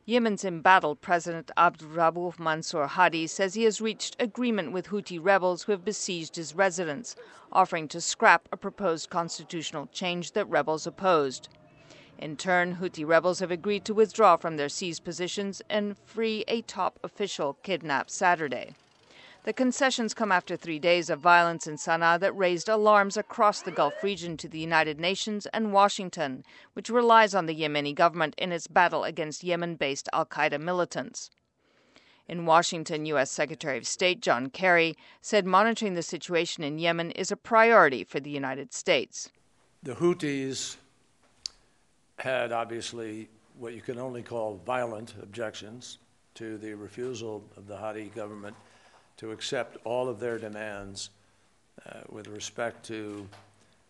Yemen's embattled President Rabbuh Mansour Hadi says he has reached agreement with Houthi rebels who have besieged his residence, offering to scrap a proposed constitutional change that rebels opposed. In turn, Houthi rebels have agreed to withdraw from their seized positions and free a top official kidnapped Saturday. The concessions come after 3 days of violence in Sana'a that raised alarms across the Gulf region to the United Nations and Washington, which relies on the Yemeni government in its battle against Yemen-based al-Qaida militants. In Washington, U.S. Secretary of State John Kerry said monitoring the situation in Yemen is a priority for the United States. The Houthis had obviously what you can only call violent objections to the refusal of the Hadi government to accept all of their demands with respect to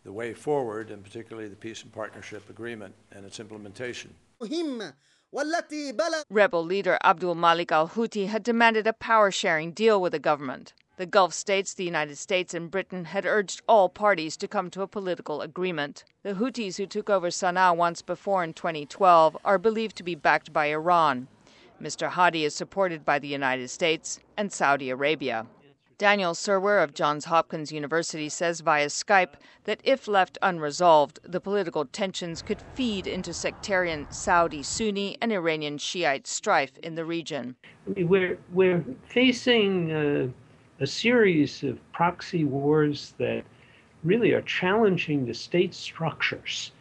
the way forward, and particularly the Peace and Partnership Agreement and its implementation. Rebel leader Abdul Malik al-Houthi had demanded a power-sharing deal with the government. The Gulf states, the United States, and Britain had urged all parties to come to a political agreement. The Houthis, who took over Sana'a once before in 2012, are believed to be backed by Iran. Mr. Hadi is supported by the United States and Saudi Arabia. Daniel Serwer of Johns Hopkins University says via Skype that if left unresolved, the political tensions could feed into sectarian Saudi Sunni and Iranian Shiite strife in the region. We're facing a series of proxy wars that really are challenging the state structures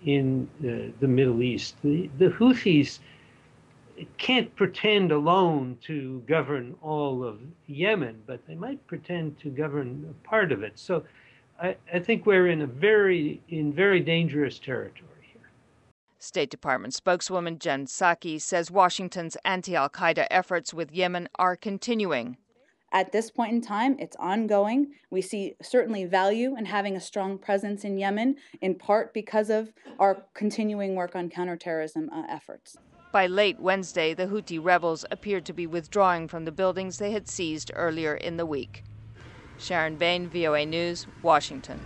in the Middle East. The Houthis can't pretend alone to govern all of Yemen, but they might pretend to govern a part of it. So I think we're in very dangerous territory here. State Department spokeswoman Jen Psaki says Washington's anti-al-Qaida efforts with Yemen are continuing. At this point in time, it's ongoing. We see certainly value in having a strong presence in Yemen, in part because of our continuing work on counterterrorism efforts. By late Wednesday, the Houthi rebels appeared to be withdrawing from the buildings they had seized earlier in the week. Sharon, Behn, VOA News, Washington.